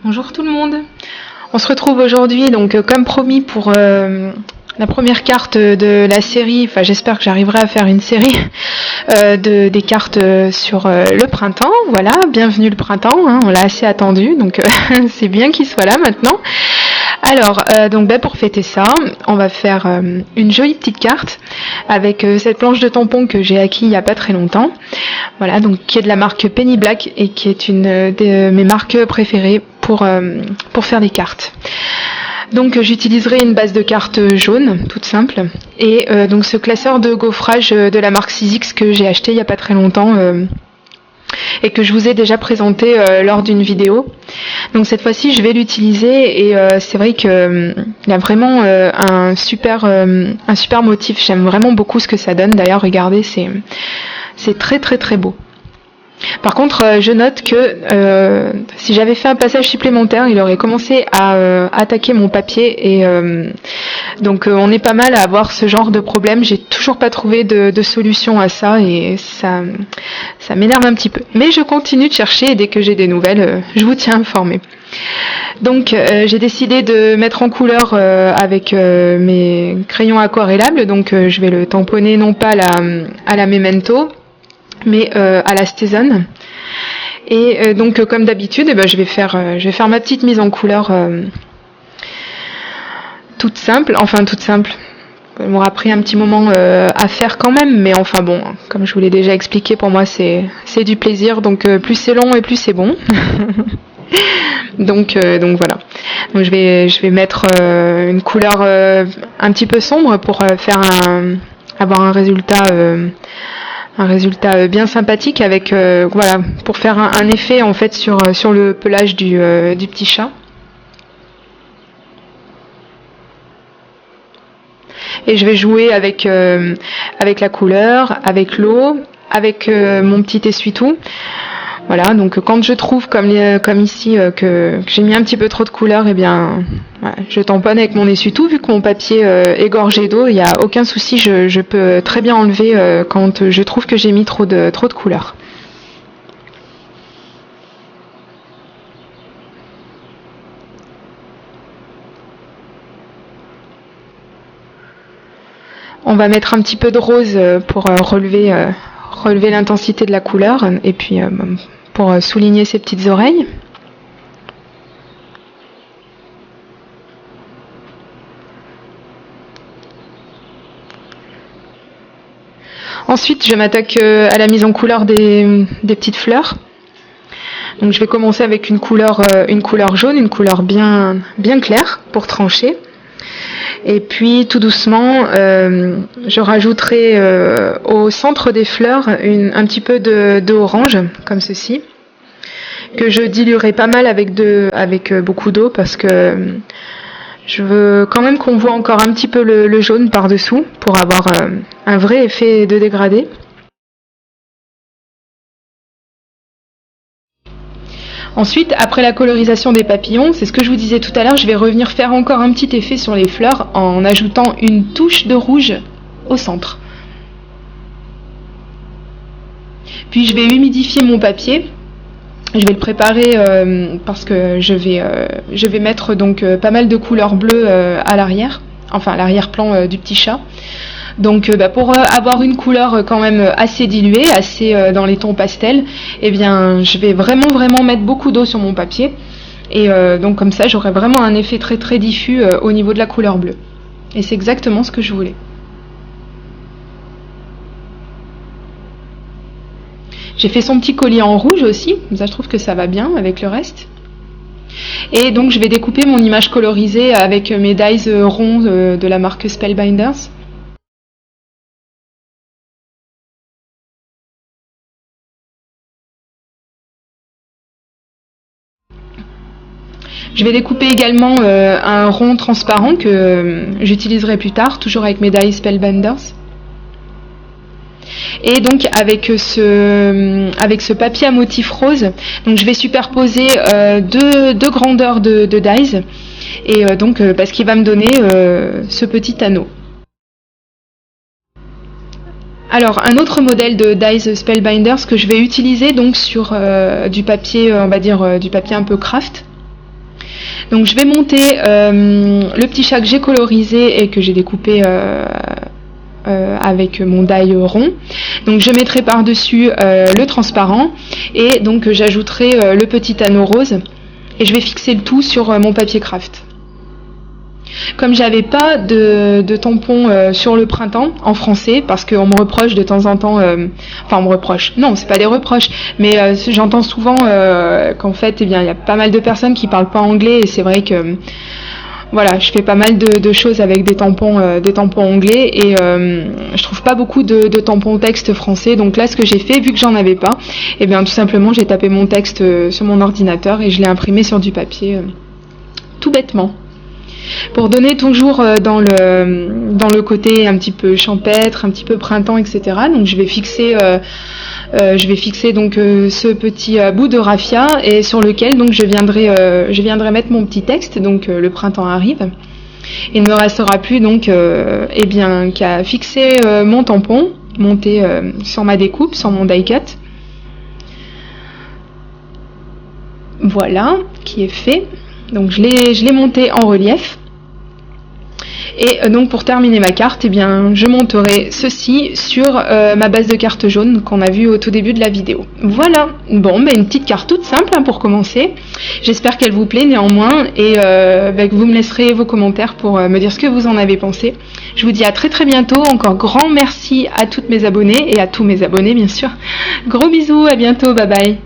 Bonjour tout le monde. On se retrouve aujourd'hui donc comme promis pour la première carte de la série. Enfin, j'espère que j'arriverai à faire une série des cartes sur le printemps. Voilà, bienvenue le printemps. Hein, on l'a assez attendu, donc c'est bien qu'il soit là maintenant. Alors, pour fêter ça, on va faire une jolie petite carte avec cette planche de tampons que j'ai acquis il n'y a pas très longtemps. Voilà, donc qui est de la marque Penny Black et qui est une de mes marques préférées pour faire des cartes. Donc j'utiliserai une base de cartes jaune, toute simple, et donc ce classeur de gaufrage de la marque Sizzix que j'ai acheté il n'y a pas très longtemps et que je vous ai déjà présenté lors d'une vidéo. Donc cette fois-ci je vais l'utiliser et c'est vrai que il y a vraiment un super motif. J'aime vraiment beaucoup ce que ça donne. D'ailleurs regardez, c'est très très très beau. Par contre, je note que si j'avais fait un passage supplémentaire, il aurait commencé à attaquer mon papier et donc on est pas mal à avoir ce genre de problème. J'ai toujours pas trouvé de solution à ça et ça m'énerve un petit peu. Mais je continue de chercher et dès que j'ai des nouvelles, je vous tiens informé. Donc j'ai décidé de mettre en couleur avec mes crayons aquarellables. Donc je vais le tamponner non pas à la Memento, mais à la Stézone. Et donc comme d'habitude, je vais faire ma petite mise en couleur toute simple. Ça m'aura pris un petit moment à faire quand même, mais enfin bon, comme je vous l'ai déjà expliqué, pour moi c'est du plaisir, donc plus c'est long et plus c'est bon. donc voilà. Donc je vais mettre une couleur un petit peu sombre pour avoir un résultat bien sympathique avec voilà, pour faire un effet en fait sur le pelage du petit chat. Et je vais jouer avec la couleur, avec l'eau, avec mon petit essuie-tout. Voilà, donc quand je trouve comme ici que j'ai mis un petit peu trop de couleur, eh bien voilà, je tamponne avec mon essuie-tout. Vu que mon papier est gorgé d'eau, il n'y a aucun souci, je peux très bien enlever quand je trouve que j'ai mis trop de couleur. On va mettre un petit peu de rose pour relever l'intensité de la couleur et puis pour souligner ses petites oreilles. Ensuite, je m'attaque à la mise en couleur des petites fleurs. Donc je vais commencer avec une couleur jaune, une couleur bien claire pour trancher. Et puis tout doucement, je rajouterai au centre des fleurs un petit peu de orange, comme ceci, que je diluerai pas mal avec beaucoup d'eau parce que je veux quand même qu'on voit encore un petit peu le jaune par-dessous pour avoir un vrai effet de dégradé. Ensuite, après la colorisation des papillons, c'est ce que je vous disais tout à l'heure, je vais revenir faire encore un petit effet sur les fleurs en ajoutant une touche de rouge au centre. Puis je vais humidifier mon papier. Je vais le préparer parce que je vais mettre donc pas mal de couleurs bleues à l'arrière, enfin à l'arrière-plan du petit chat. Donc pour avoir une couleur quand même assez diluée, assez dans les tons pastels, eh bien je vais vraiment mettre beaucoup d'eau sur mon papier. Et donc comme ça j'aurai vraiment un effet très très diffus au niveau de la couleur bleue. Et c'est exactement ce que je voulais. J'ai fait son petit collier en rouge aussi, comme ça je trouve que ça va bien avec le reste. Et donc je vais découper mon image colorisée avec mes dies ronds de la marque Spellbinders. Je vais découper également un rond transparent que j'utiliserai plus tard, toujours avec mes dies Spellbinders. Et donc avec ce papier à motif rose, donc je vais superposer deux grandeurs de dies, et donc parce qu'il va me donner ce petit anneau. Alors un autre modèle de dies Spellbinders que je vais utiliser donc sur du papier, on va dire du papier un peu craft. Donc je vais monter le petit chat que j'ai colorisé et que j'ai découpé avec mon die rond. Donc je mettrai par-dessus le transparent et donc j'ajouterai le petit anneau rose et je vais fixer le tout sur mon papier craft. Comme j'avais pas de tampon sur le printemps en français, parce qu'on me reproche de temps en temps, enfin on me reproche, non c'est pas des reproches, mais j'entends souvent qu'en fait eh bien il y a pas mal de personnes qui parlent pas anglais et c'est vrai que voilà, je fais pas mal de choses avec des tampons anglais et je trouve pas beaucoup de tampons texte français. Donc là, ce que j'ai fait, vu que j'en avais pas, et bien tout simplement, j'ai tapé mon texte sur mon ordinateur et je l'ai imprimé sur du papier, tout bêtement. Pour donner toujours dans le côté un petit peu champêtre, un petit peu printemps, etc. Donc je vais fixer donc ce petit bout de raffia et sur lequel donc je viendrai mettre mon petit texte. Donc le printemps arrive. Il ne me restera plus donc eh bien qu'à fixer mon tampon, monter sur ma découpe, sur mon die cut. Voilà, qui est fait. Donc je l'ai monté en relief. Et donc pour terminer ma carte, eh bien, je monterai ceci sur ma base de carte jaune qu'on a vue au tout début de la vidéo. Voilà, bon, une petite carte toute simple pour commencer. J'espère qu'elle vous plaît néanmoins et que vous me laisserez vos commentaires pour me dire ce que vous en avez pensé. Je vous dis à très très bientôt. Encore grand merci à toutes mes abonnées et à tous mes abonnés bien sûr. Gros bisous, à bientôt, bye bye.